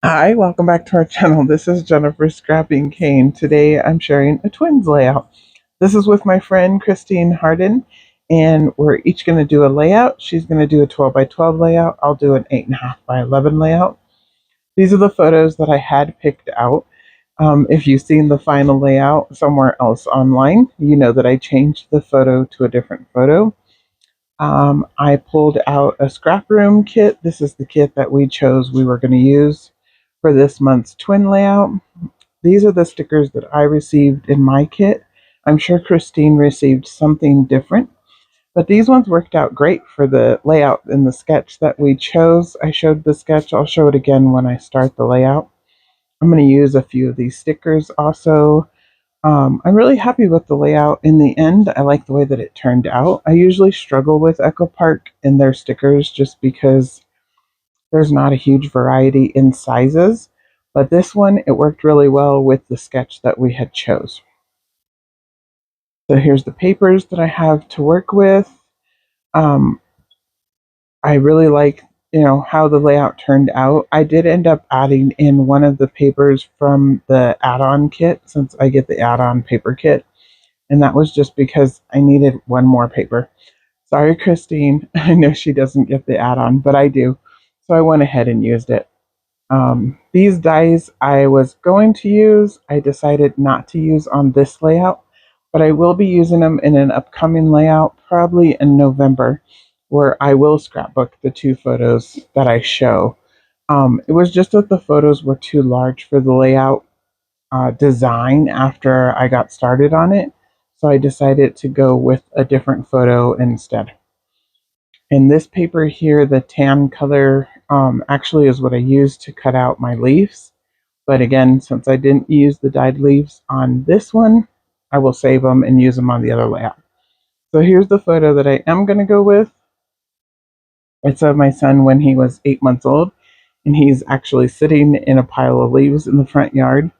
Hi, welcome back to our channel. This is Jennifer Scrapping Kane. Today I'm sharing a twins layout. This is with my friend Christine Harden, and we're each going to do a layout. She's going to do a 12 by 12 layout. I'll do an 8.5 by 11 layout. These are the photos that I had picked out. If you've seen the final layout somewhere else online, you know that I changed the photo to a different photo. I pulled out a Scraproom kit. This is the kit that we chose we were going to use for this month's twin layout. These are the stickers that I received in my kit. I'm sure Christine received something different, but these ones worked out great for the layout in the sketch that we chose. I showed the sketch. I'll show it again when I start the layout. I'm going to use a few of these stickers also. I'm really happy with the layout in the end. I like the way that it turned out. I usually struggle with Echopark and their stickers just because there's not a huge variety in sizes, but this one, it worked really well with the sketch that we had chose. So here's the papers that I have to work with. Um, I really like, how the layout turned out. I did end up adding in one of the papers from the add-on kit since I get the add-on paper kit. And that was just because I needed one more paper. Sorry, Christine. I know she doesn't get the add-on, but I do. So I went ahead and used it. These dies I was going to use, I decided not to use on this layout, but I will be using them in an upcoming layout, probably in November, where I will scrapbook the two photos that I show. It was just that the photos were too large for the layout design after I got started on it, so I decided to go with a different photo instead. In this paper here, the tan color actually is what I used to cut out my leaves. But again, since I didn't use the dyed leaves on this one, I will save them and use them on the other layout. So here's the photo that I am going to go with. It's of my son when he was 8 months old, and he's actually sitting in a pile of leaves in the front yard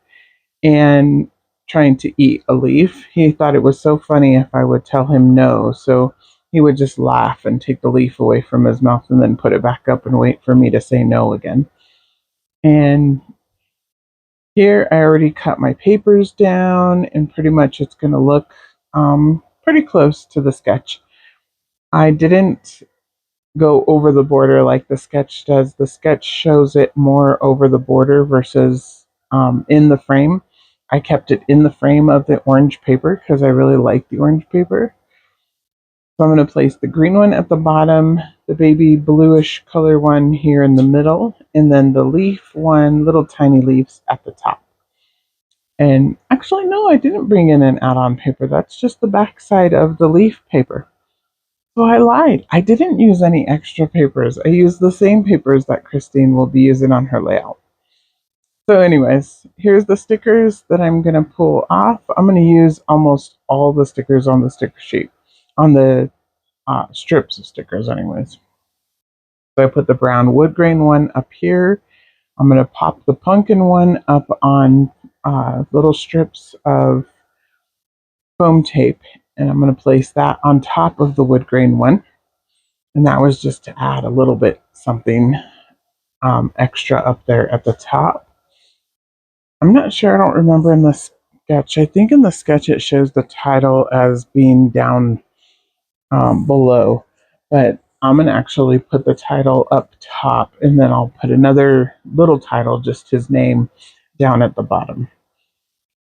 and trying to eat a leaf. He thought it was so funny if I would tell him no, so he would just laugh and take the leaf away from his mouth and then put it back up and wait for me to say no again. And here I already cut my papers down, and pretty much it's going to look pretty close to the sketch. I didn't go over the border like the sketch does. The sketch shows it more over the border versus in the frame. I kept it in the frame of the orange paper because I really like the orange paper. So I'm going to place the green one at the bottom, the baby bluish color one here in the middle, and then the leaf one, little tiny leaves at the top. And actually, no, I didn't bring in an add-on paper. That's just the back side of the leaf paper. So I lied. I didn't use any extra papers. I used the same papers that Christine will be using on her layout. So anyways, here's the stickers that I'm going to pull off. I'm going to use almost all the stickers on the sticker sheet, on the strips of stickers anyways. So I put the brown wood grain one up here. I'm going to pop the pumpkin one up on little strips of foam tape, and I'm going to place that on top of the wood grain one. And that was just to add a little bit something extra up there at the top. I'm not sure, I don't remember in the sketch. I think in the sketch it shows the title as being down below, but I'm going to actually put the title up top, and then I'll put another little title, just his name, down at the bottom.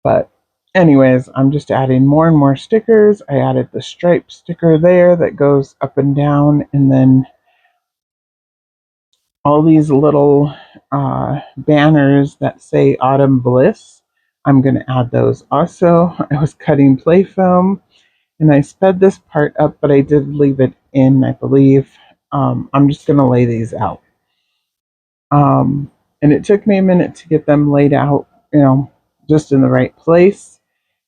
But anyways, I'm just adding more and more stickers. I added the stripe sticker there that goes up and down, and then all these little banners that say Autumn Bliss. I'm going to add those also. I was cutting play foam, and I sped this part up, but I did leave it in, I believe. I'm just going to lay these out. And it took me a minute to get them laid out, just in the right place.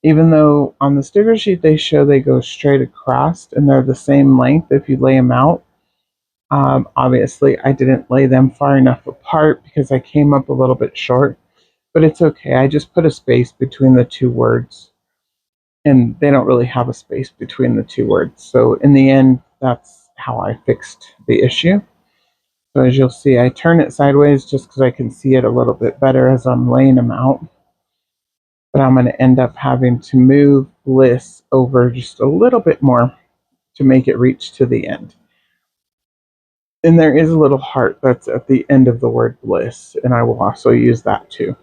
Even though on the sticker sheet they show they go straight across and they're the same length if you lay them out. Obviously, I didn't lay them far enough apart because I came up a little bit short, but it's okay. I just put a space between the two words, and they don't really have a space between the two words. So in the end, that's how I fixed the issue. So as you'll see, I turn it sideways just because I can see it a little bit better as I'm laying them out. But I'm going to end up having to move Bliss over just a little bit more to make it reach to the end. And there is a little heart that's at the end of the word Bliss, and I will also use that too.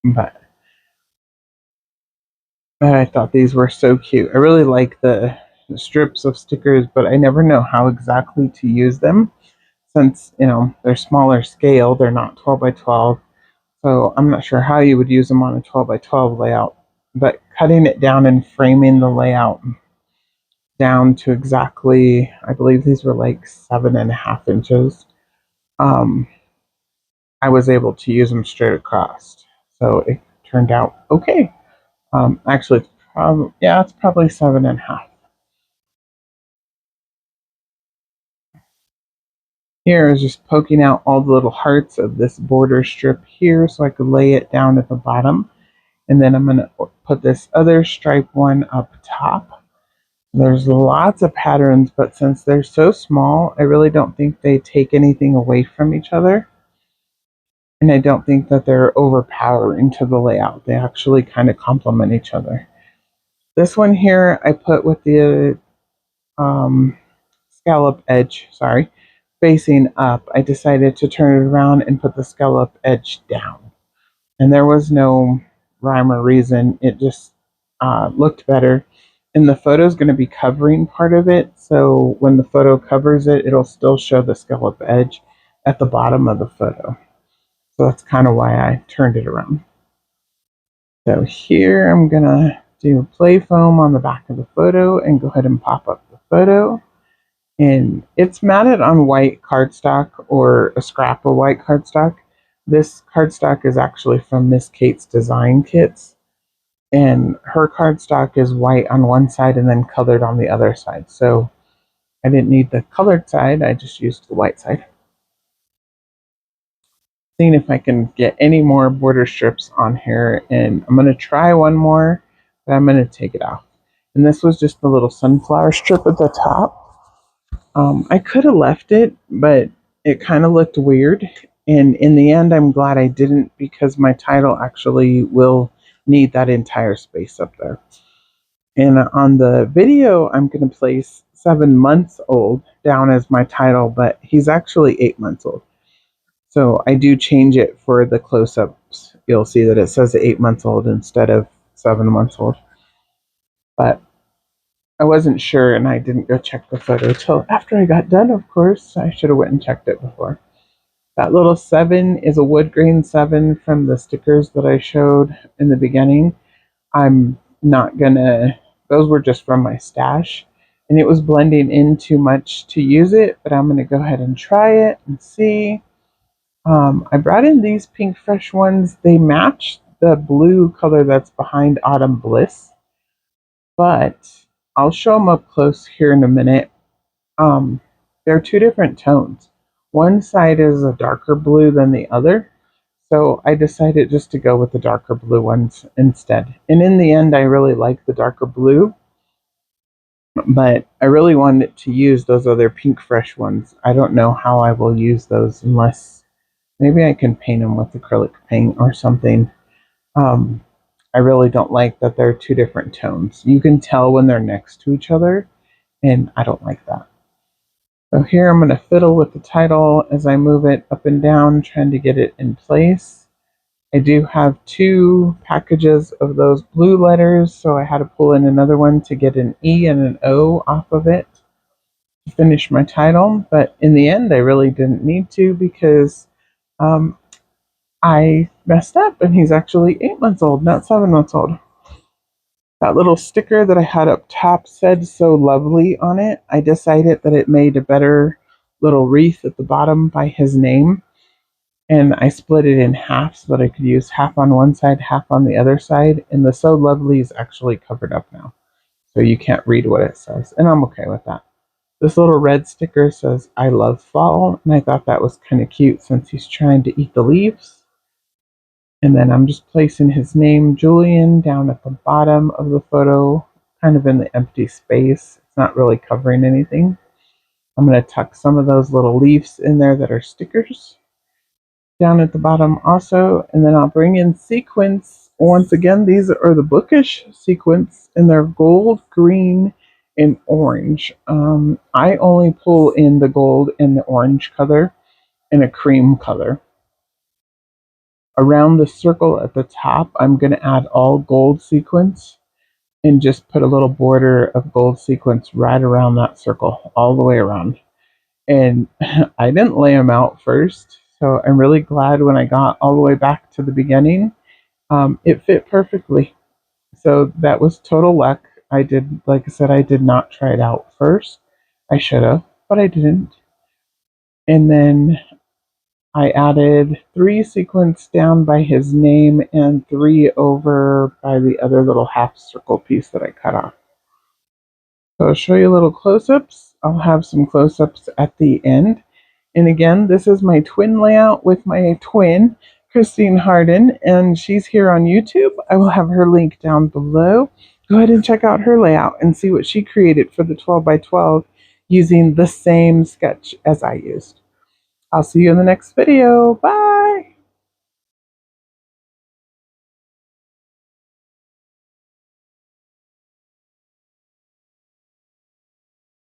But I thought these were so cute. I really like the strips of stickers, but I never know how exactly to use them since, they're smaller scale. They're not 12 by 12. So I'm not sure how you would use them on a 12 by 12 layout. But cutting it down and framing the layout down to exactly, I believe these were like 7.5 inches. I was able to use them straight across. So it turned out okay. Actually, it's probably 7.5. Here is just poking out all the little hearts of this border strip here so I could lay it down at the bottom. And then I'm going to put this other stripe one up top. There's lots of patterns, but since they're so small, I really don't think they take anything away from each other. And I don't think that they're overpowering to the layout. They actually kind of complement each other. This one here I put with the scallop edge, facing up. I decided to turn it around and put the scallop edge down. And there was no rhyme or reason. It just looked better. And the photo is going to be covering part of it. So when the photo covers it, it'll still show the scallop edge at the bottom of the photo. So that's kind of why I turned it around. So here I'm going to do play foam on the back of the photo and go ahead and pop up the photo. And it's mounted on white cardstock or a scrap of white cardstock. This cardstock is actually from Miss Kate's Design Kits. And her cardstock is white on one side and then colored on the other side. So I didn't need the colored side, I just used the white side. Seeing if I can get any more border strips on here, and I'm going to try one more, but I'm going to take it off. And this was just the little sunflower strip at the top. I could have left it, but it kind of looked weird. And in the end, I'm glad I didn't because my title actually will need that entire space up there. And on the video, I'm going to place 7 months old down as my title, but he's actually 8 months old. So I do change it for the close-ups. You'll see that it says 8 months old instead of 7 months old. But I wasn't sure, and I didn't go check the photo till after I got done, of course. I should have went and checked it before. That little 7 is a wood grain 7 from the stickers that I showed in the beginning. I'm not gonna, those were just from my stash, and it was blending in too much to use it, but I'm gonna go ahead and try it and see. I brought in these pink fresh ones. They match the blue color that's behind Autumn Bliss, but I'll show them up close here in a minute. They're two different tones. One side is a darker blue than the other, so I decided just to go with the darker blue ones instead. And in the end, I really like the darker blue, but I really wanted to use those other pink fresh ones. I don't know how I will use those unless maybe I can paint them with acrylic paint or something. I really don't like that they're two different tones. You can tell when they're next to each other, and I don't like that. So here I'm going to fiddle with the title as I move it up and down, trying to get it in place. I do have 2 packages of those blue letters, so I had to pull in another one to get an E and an O off of it to finish my title. But in the end, I really didn't need to because I messed up, and he's actually 8 months old, not 7 months old. That little sticker that I had up top said "so lovely" on it. I decided that it made a better little wreath at the bottom by his name, and I split it in half so that I could use half on one side, half on the other side, and the "so lovely" is actually covered up now, so you can't read what it says, and I'm okay with that. This little red sticker says "I love fall," and I thought that was kind of cute since he's trying to eat the leaves. And then I'm just placing his name, Julian, down at the bottom of the photo, kind of in the empty space. It's not really covering anything. I'm going to tuck some of those little leaves in there that are stickers down at the bottom also, and then I'll bring in sequins. Once again, these are the bookish sequins, and they're gold, green, and orange. I only pull in the gold and the orange color and a cream color. Around the circle at the top, I'm going to add all gold sequins and just put a little border of gold sequins right around that circle, all the way around. And I didn't lay them out first, so I'm really glad when I got all the way back to the beginning, it fit perfectly. So that was total luck. I did, like I said, I did not try it out first. I should have, but I didn't. And then I added 3 sequins down by his name and 3 over by the other little half circle piece that I cut off. So I'll show you little close-ups. I'll have some close-ups at the end. And again, this is my twin layout with my twin, Christine Harden, and she's here on YouTube. I will have her link down below. Go ahead and check out her layout and see what she created for the 12 by 12 using the same sketch as I used. I'll see you in the next video. Bye!